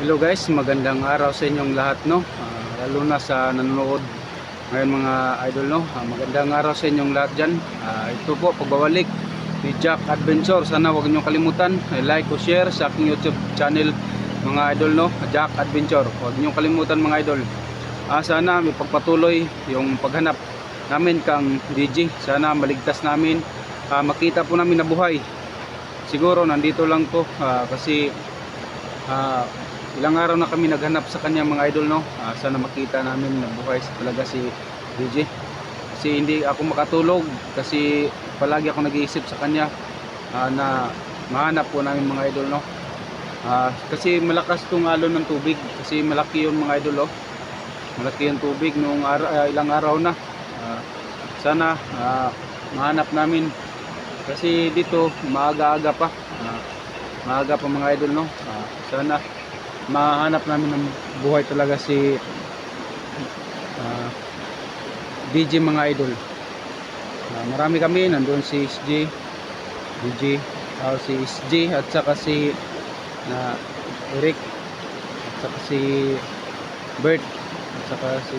Hello guys, magandang araw sa inyong lahat, no. Lalo na sa nanonood ngayon mga idol, no. Magandang araw sa inyong lahat diyan. Ito po pagbabalik ni Jack Adventure. Sana huwag niyo kalimutan i-like o share sa aking YouTube channel mga idol, no. Jack Adventure. Huwag niyo kalimutan mga idol. Sana may pagpatuloy yung paghanap namin kang DJ. Sana maligtas namin, makita po namin na buhay. Siguro nandito lang to kasi ilang araw na kami naghanap sa kanya mga idol, no. Sana makita namin na buhay talaga si DJ. Kasi hindi ako makatulog kasi palagi ako nag-iisip sa kanya na mahanap po namin mga idol, no. Kasi malakas tong alon ng tubig kasi malaki yung mga idol, oh. Malaki yung tubig nung ilang araw na. Sana mahanap namin kasi dito maaga-aga pa. Maaga pa mga idol, no. Sana mahanap namin ng buhay talaga si DJ mga idol. Marami kami, nandoon si SJ, DJ, si SJ at saka si Eric at saka si Bert at saka si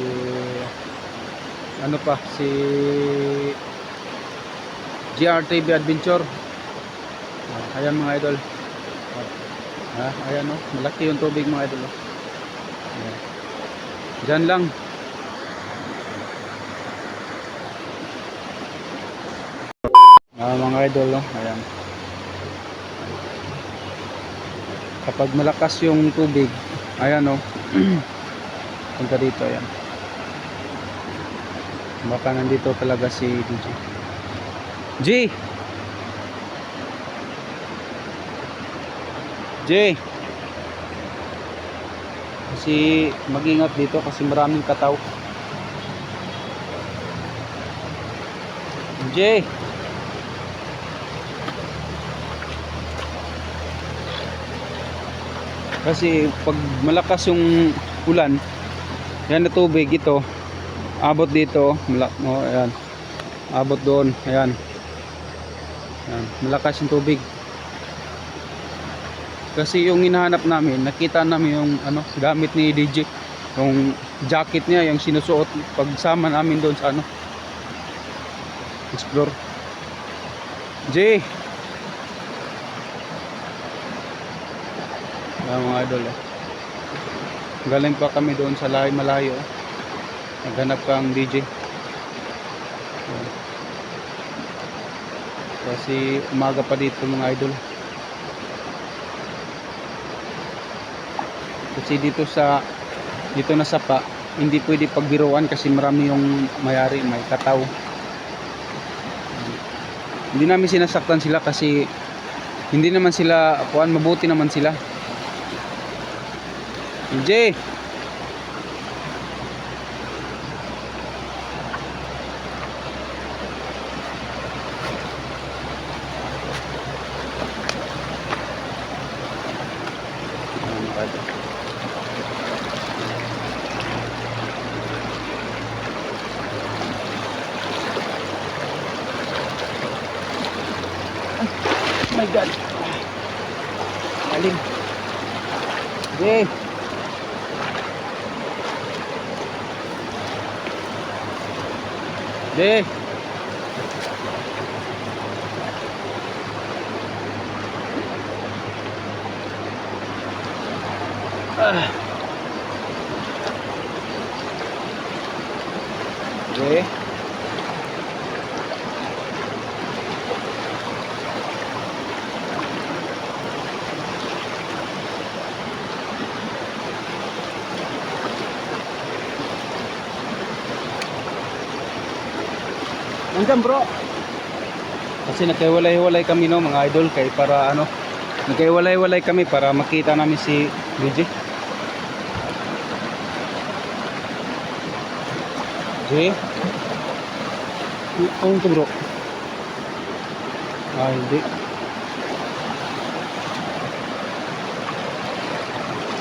si GRTV Adventure. Ayan mga idol. Ayan, oh, malaki yung tubig mga idol, oh. Diyan lang. Mga idol, oh. Ayan. Kapag malakas yung tubig, ayan, oh. Punta dito, ayan. Baka nandito talaga si DJ. J. Kasi mag-ingat dito kasi maraming kataw. J. Kasi pag malakas yung ulan, yan na tubig ito, abot dito, ayan. Abot doon, ayan. Ayan, malakas yung tubig. Kasi yung hinahanap namin, nakita namin yung gamit ni DJ, yung jacket niya, yung sinusuot pagsama namin doon sa explore. J. Mga idol, oh. Galing pa kami doon sa malayo, oh. Naghanap kang DJ. Kasi umaga pa dito mga idol. Kasi dito na sapa, hindi pwede pagbiruan kasi marami yung mayari, may kataw. Hindi namin sinasaktan sila kasi hindi naman sila mabuti naman sila. DJ. Oh my God. Aling. Okay. Okay. Okay. Nandiyan bro. Kasi nagkaiwalay-walay kami, no mga idol, kay para nagkaiwalay-walay kami para makita namin si DJ. J. Ano to bro? Hindi.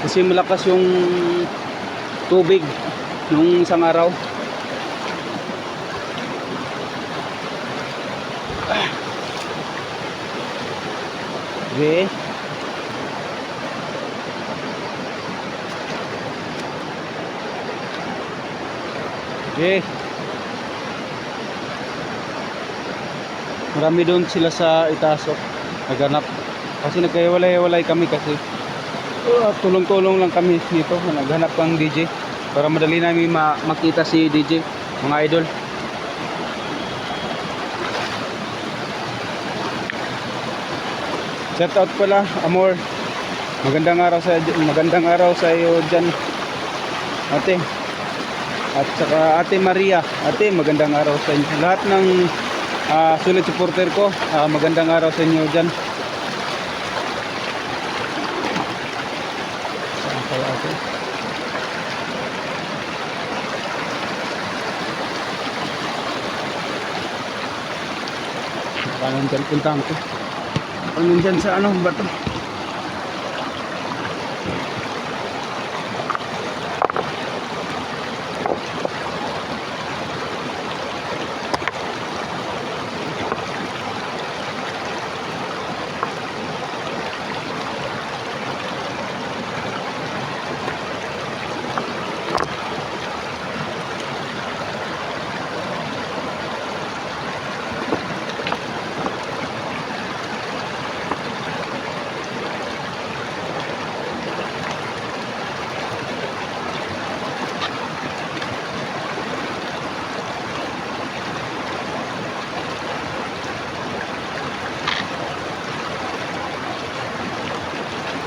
Kasi malakas yung tubig nung isang araw. Okay. Okay. Marami doon sila sa itaas, oh. Naghanap. Kasi nagkahiwalay-hiwalay kami kasi tulong-tulong lang kami dito. Naghanap ng DJ para madali namin makita si DJ, mga idol. Shout out pala, Amor. Magandang araw sa iyo diyan, ate. At saka Ate Maria. Ate, magandang araw sa inyo. Lahat ng sulit supporter ko, magandang araw sa inyo diyan. Saan kaya ate? Paano dyan puntahan ko? Paano dyan sa ano ba to?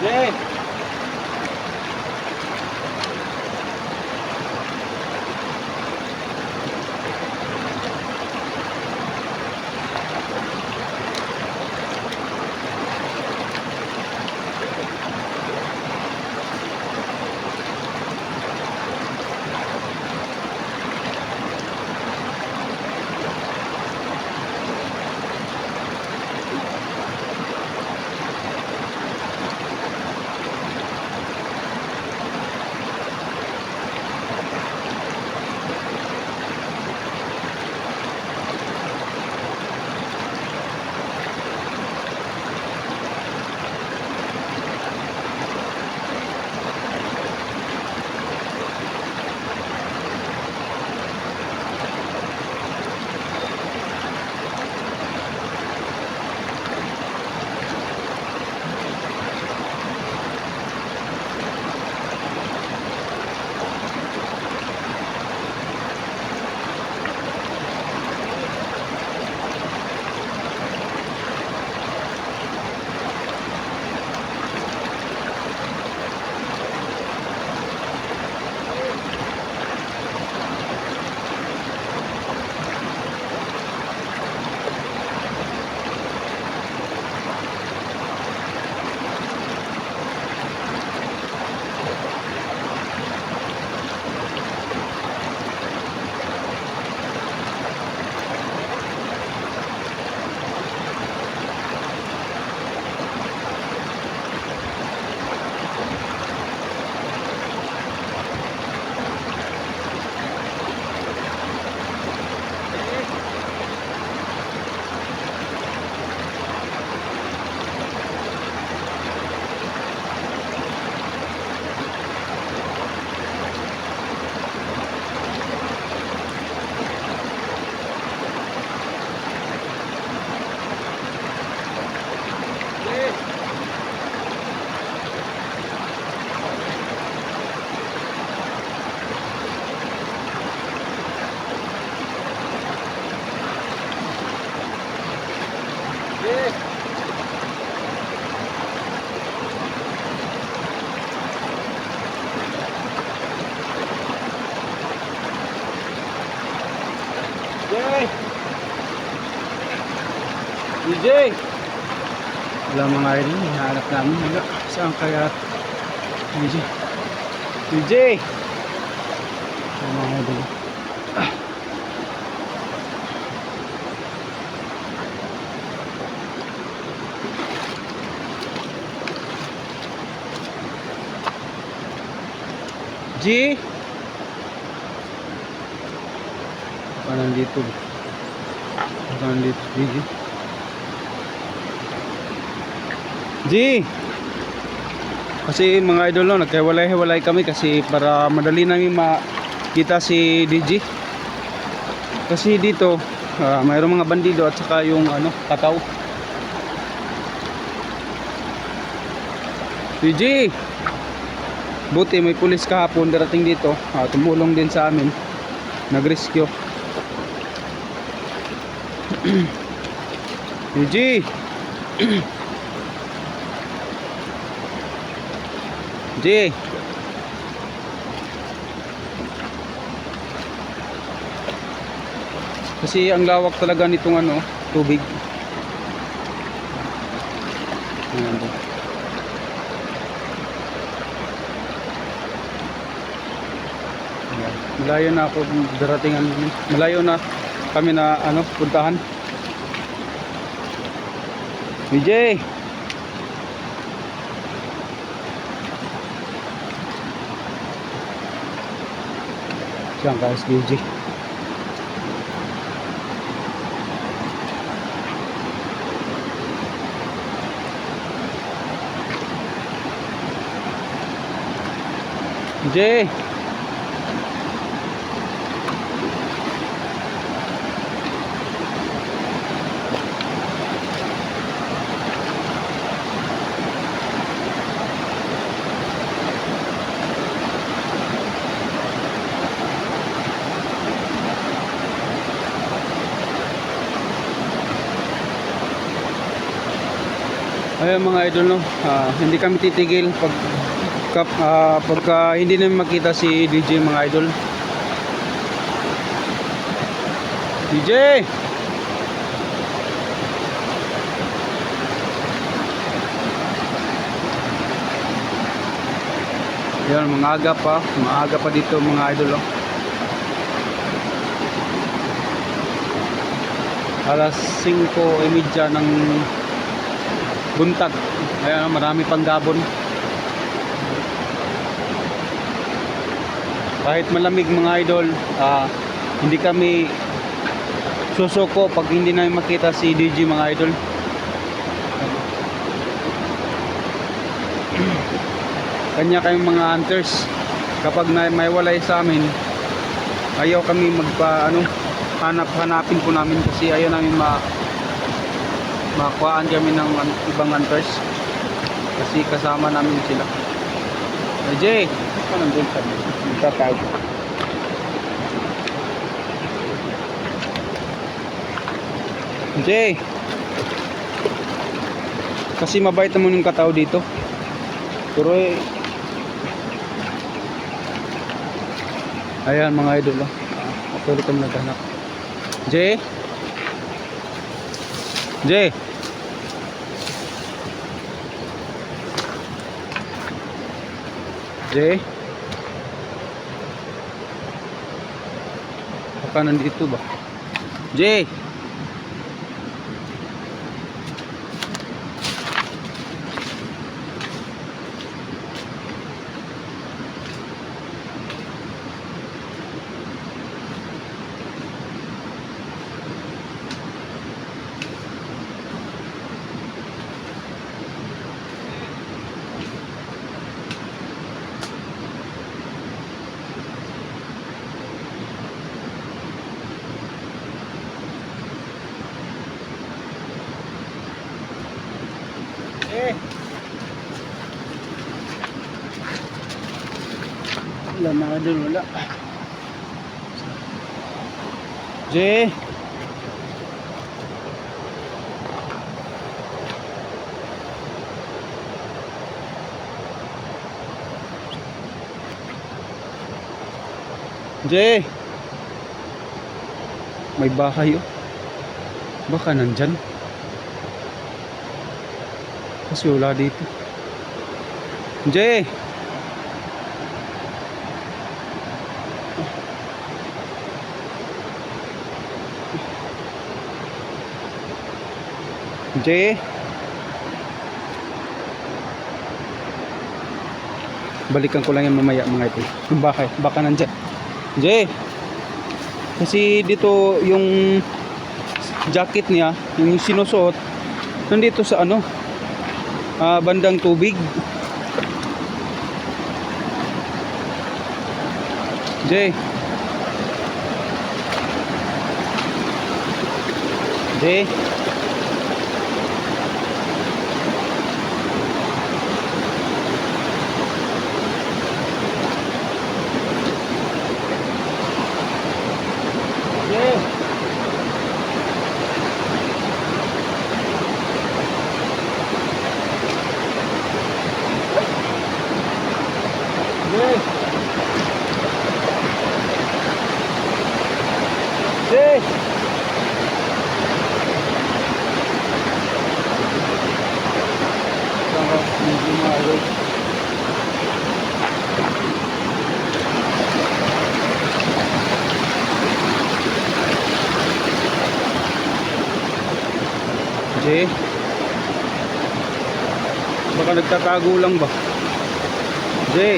Jay! DJ! Wala mga idol, hinahanap namin. Wala. Saan kaya DJ? DJ! Wala mga idol. G! Parang dito. Parang dito, DJ. G! Kasi mga idol no, nagkahiwalay-hiwalay kami kasi para madali namin makita si DJ. Kasi dito mayroong mga bandido at saka yung ano, kataw. PG, buti may pulis kahapon darating dito, tumulong din sa amin, nag-rescue. PG G, kasi ang lawak talaga nitong ano, tubig. Ayan po. Ayan. Malayo na ako daratingan namin. Malayo na kami na ano, puntahan. BJ, siyan ka SBJ. BJ, ayun mga idol, no, hindi kami titigil pagka hindi namin makita si DJ mga idol. DJ, yan, maaga pa dito mga idol, oh. Alas 5:30 ng buntag. Ayan, marami pang gabon. Kahit malamig mga idol, hindi kami susuko pag hindi namin makita si DJ mga idol. Kanya kayong mga hunters, kapag may walay sa amin, ayaw kami hanapin po namin, kasi ayaw namin makuhaan kami ng ibang hunters, kasi kasama namin sila. Jay, ano nandun sa magtatag? Jay, kasi mabait naman yung katao dito, pero ayan mga idol, patuloy kami naghanap. Jay, Jay, Jay, baka nandito ba? Jay, wala mga idol, wala. Jay, Jay, may bahay, oh. Baka nandyan, kasi wala dito. Jay, Jay, balikan ko lang yan mamaya mga ito. Baka nandyan. Jay, kasi dito yung jacket niya, yung sinusuot, nandito sa ano, bandang tubig. Jay, Jay. Jay. Jay. Jay. Hindi maaari. Jay. Baka nagtatago lang ba? Jay.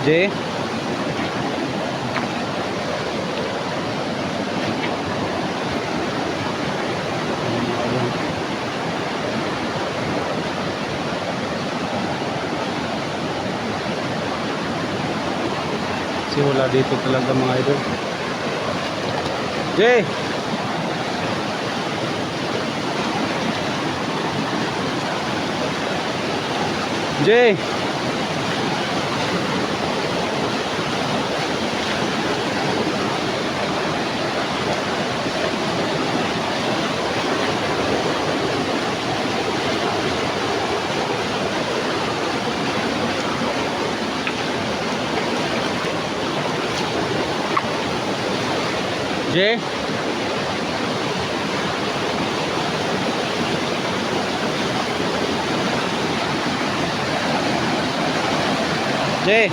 Jay. Kasi wala dito talaga mga idol. Jay. Jay. Jay. Jay.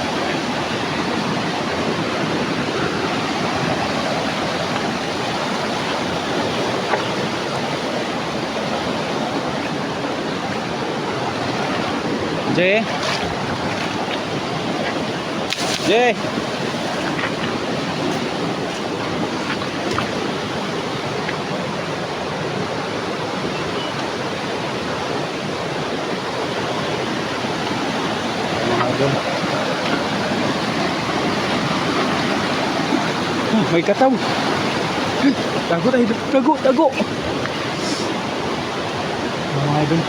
Jay. Jay. May kataw. Tago tayo. Tago. Tago. Mga idol.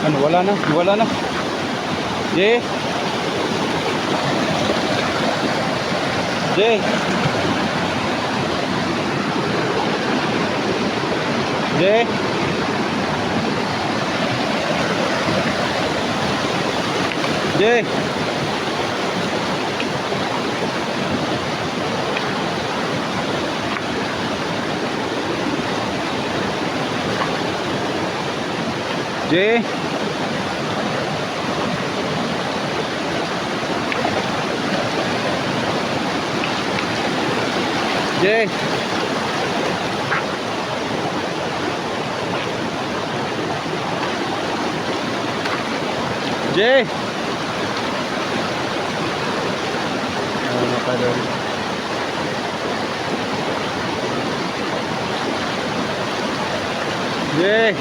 Ano, wala na. Wala na. Jay. Jay. Jay. Jay. Jay. Jay. Jay. Ano pa doon? Jay.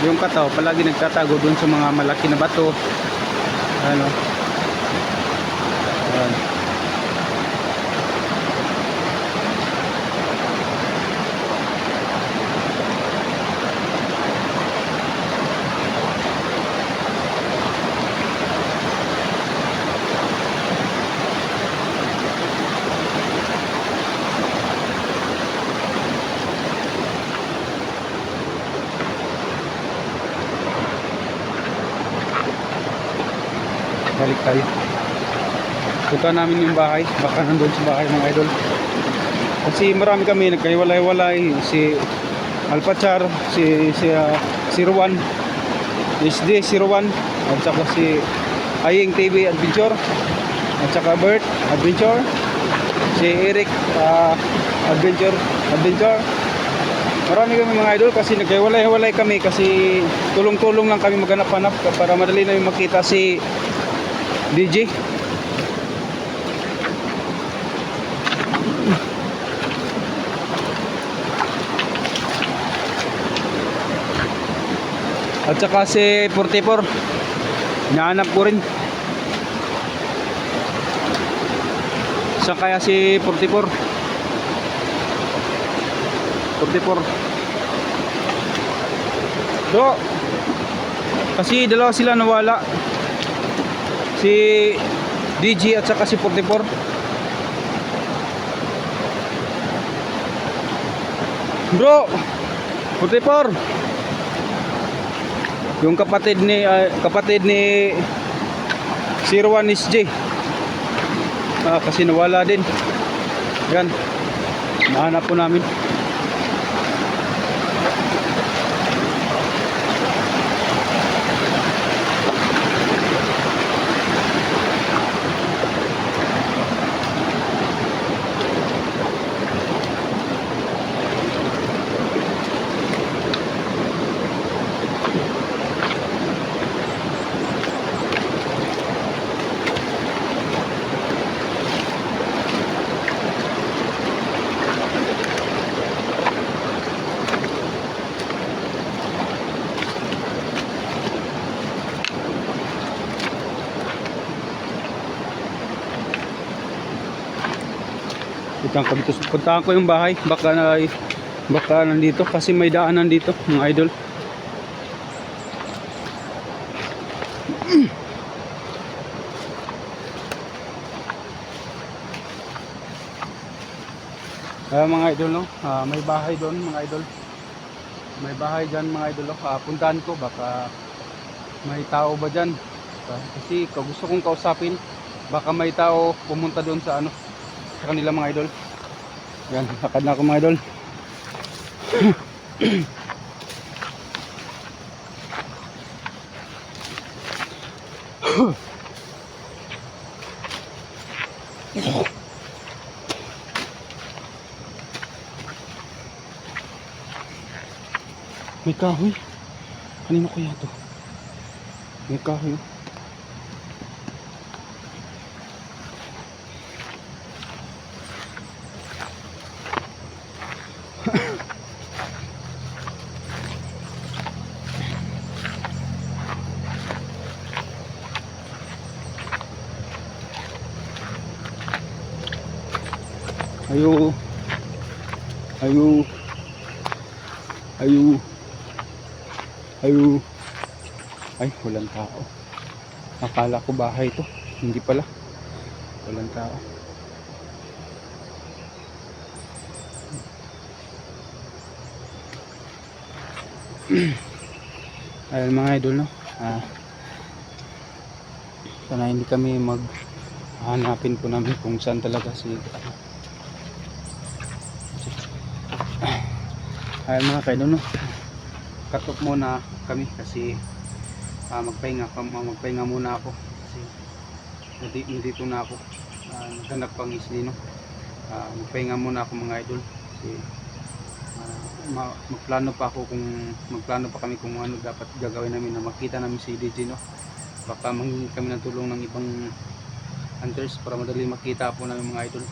Yung kataw palagi nagtatago doon sa mga malaki na bato. Ano? Ayan. Balik tayo. Punta namin yung bahay. Baka nandun sa bahay mga idol. Kasi marami kami nagkahiwalay-walay. Si Alpachar, si Rowan, SD si Rowan, at saka si Aying TV Adventure, at saka Bert Adventure, si Eric Adventure, Marami kami mga idol kasi naghiwalay-hiwalay kami kasi tulong-tulong lang kami maghanap-hanap para madali na yung makita si DJ. At saka si 44, hinahanap ko rin. Saan kaya si 44? 44. Do. Kasi dalawa sila nawala. Si DJ at saka si 44. Bro, 44. Yung kapatid ni 01 is J. Kasi nawala din. Yan. Nahanap po namin. Puntahan ko yung bahay, baka nandito kasi may daanan dito mga idol. Mga idol, no? May bahay doon mga idol. May bahay dyan mga idol. Puntahan ko, baka may tao ba dyan. Kasi gusto kong kausapin, baka may tao pumunta doon sa sa kanila mga idol. Yan, lakad na ako mga idol. May kahoy. Kanino kaya to? May kahoy. Ayo. Ayo. Ayo. Ayo. Ay, walang tao. Akala ko bahay to. Hindi pala. Walang tao. Ayun mga idol, no? Sana hindi kami hanapin po namin kung saan talaga si ayun mga kaidol, no? Katok muna kami kasi magpahinga muna ako kasi nandito na ako, naghanap pang isli, no? Magpahinga muna ako mga idol kasi magplano pa kami kung ano dapat gagawin namin na makita namin si DJ, no? Baka manghingi kami ng tulong ng ibang hunters para madali makita po namin mga idol.